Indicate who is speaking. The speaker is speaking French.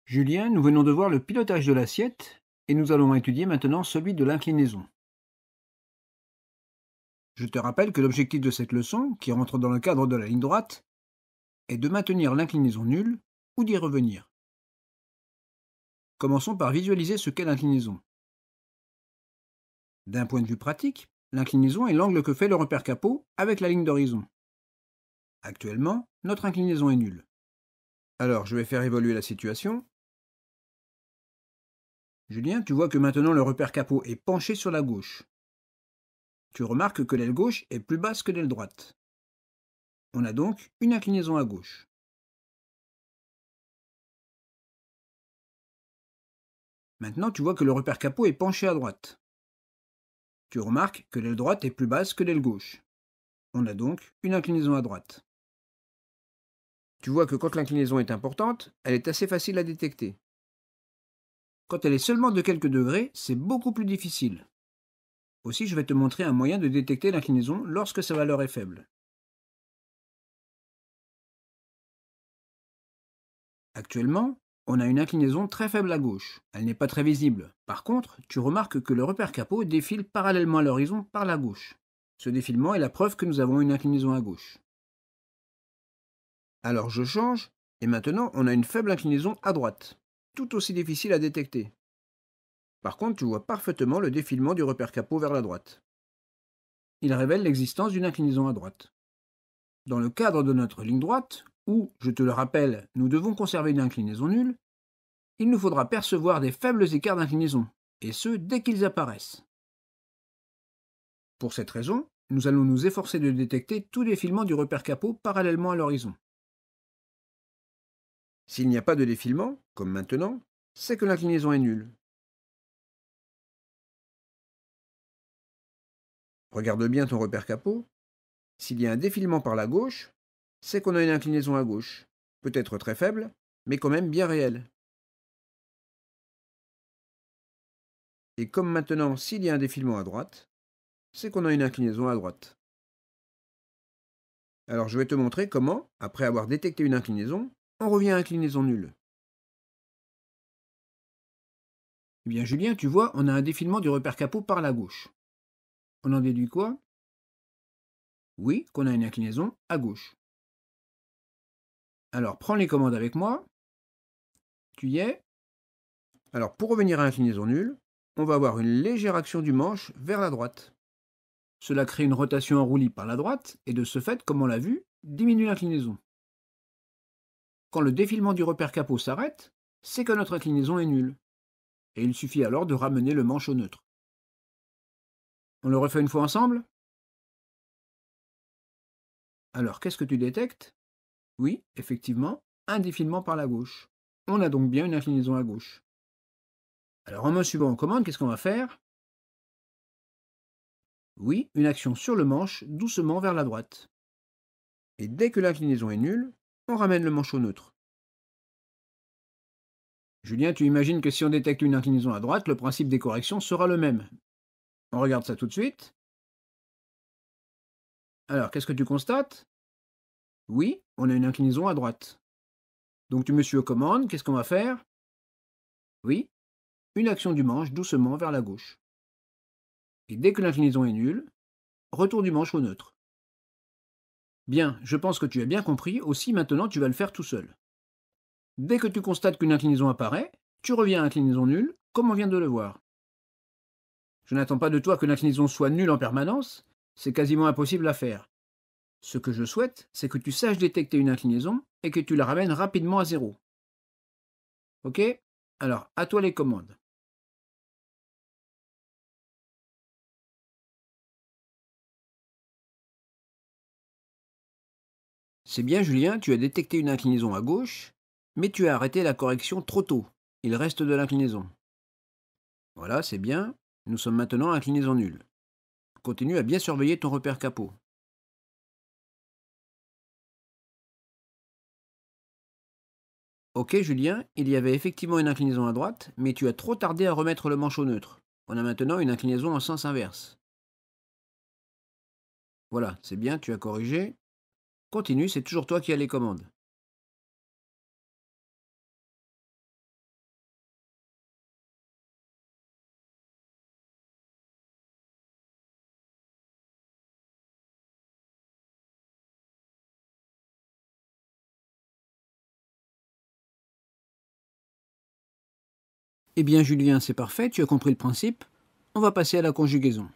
Speaker 1: Julien, nous venons de voir le pilotage de l'assiette et nous allons étudier maintenant celui de l'inclinaison. Je te rappelle que l'objectif de cette leçon, qui rentre dans le cadre de la ligne droite, est de maintenir l'inclinaison nulle ou d'y revenir. Commençons par visualiser ce qu'est l'inclinaison. D'un point de vue pratique, l'inclinaison est l'angle que fait le repère capot avec la ligne d'horizon. Actuellement, notre inclinaison est nulle. Alors, je vais faire évoluer la situation. Julien, tu vois que maintenant le repère capot est penché sur la gauche. Tu remarques que l'aile gauche est plus basse que l'aile droite. On a donc une inclinaison à gauche. Maintenant, tu vois que le repère capot est penché à droite. Tu remarques que l'aile droite est plus basse que l'aile gauche. On a donc une inclinaison à droite. Tu vois que quand l'inclinaison est importante, elle est assez facile à détecter. Quand elle est seulement de quelques degrés, c'est beaucoup plus difficile. Aussi, je vais te montrer un moyen de détecter l'inclinaison lorsque sa valeur est faible. Actuellement, on a une inclinaison très faible à gauche. Elle n'est pas très visible. Par contre, tu remarques que le repère capot défile parallèlement à l'horizon par la gauche. Ce défilement est la preuve que nous avons une inclinaison à gauche. Alors je change, et maintenant on a une faible inclinaison à droite, tout aussi difficile à détecter. Par contre, tu vois parfaitement le défilement du repère capot vers la droite. Il révèle l'existence d'une inclinaison à droite. Dans le cadre de notre ligne droite, où, je te le rappelle, nous devons conserver une inclinaison nulle, il nous faudra percevoir des faibles écarts d'inclinaison, et ce dès qu'ils apparaissent. Pour cette raison, nous allons nous efforcer de détecter tout défilement du repère capot parallèlement à l'horizon. S'il n'y a pas de défilement, comme maintenant, c'est que l'inclinaison est nulle. Regarde bien ton repère capot. S'il y a un défilement par la gauche, c'est qu'on a une inclinaison à gauche. Peut-être très faible, mais quand même bien réelle. Et comme maintenant, s'il y a un défilement à droite, c'est qu'on a une inclinaison à droite. Alors je vais te montrer comment, après avoir détecté une inclinaison, on revient à inclinaison nulle. Eh bien Julien, tu vois, on a un défilement du repère capot par la gauche. On en déduit quoi? Oui, qu'on a une inclinaison à gauche. Alors prends les commandes avec moi. Tu y es? Alors pour revenir à inclinaison nulle, on va avoir une légère action du manche vers la droite. Cela crée une rotation en roulis par la droite et de ce fait, comme on l'a vu, diminue l'inclinaison. Quand le défilement du repère capot s'arrête, c'est que notre inclinaison est nulle. Et il suffit alors de ramener le manche au neutre. On le refait une fois ensemble? Alors qu'est-ce que tu détectes? Oui, effectivement, un défilement par la gauche. On a donc bien une inclinaison à gauche. Alors en me suivant en commande, qu'est-ce qu'on va faire? Oui, une action sur le manche, doucement vers la droite. Et dès que l'inclinaison est nulle, on ramène le manche au neutre. Julien, tu imagines que si on détecte une inclinaison à droite, le principe des corrections sera le même. On regarde ça tout de suite. Alors, qu'est-ce que tu constates? Oui, on a une inclinaison à droite. Donc tu me suis aux commandes, qu'est-ce qu'on va faire? Oui, une action du manche doucement vers la gauche. Et dès que l'inclinaison est nulle, retour du manche au neutre. Bien, je pense que tu as bien compris, aussi maintenant tu vas le faire tout seul. Dès que tu constates qu'une inclinaison apparaît, tu reviens à inclinaison nulle, comme on vient de le voir. Je n'attends pas de toi que l'inclinaison soit nulle en permanence, c'est quasiment impossible à faire. Ce que je souhaite, c'est que tu saches détecter une inclinaison et que tu la ramènes rapidement à zéro. Ok? Alors, à toi les commandes. C'est bien Julien, tu as détecté une inclinaison à gauche, mais tu as arrêté la correction trop tôt. Il reste de l'inclinaison. Voilà, c'est bien. Nous sommes maintenant à inclinaison nulle. Continue à bien surveiller ton repère capot. Ok Julien, il y avait effectivement une inclinaison à droite, mais tu as trop tardé à remettre le manche au neutre. On a maintenant une inclinaison en sens inverse. Voilà, c'est bien, tu as corrigé. Continue, c'est toujours toi qui as les commandes. Eh bien Julien, c'est parfait, tu as compris le principe. On va passer à la conjugaison.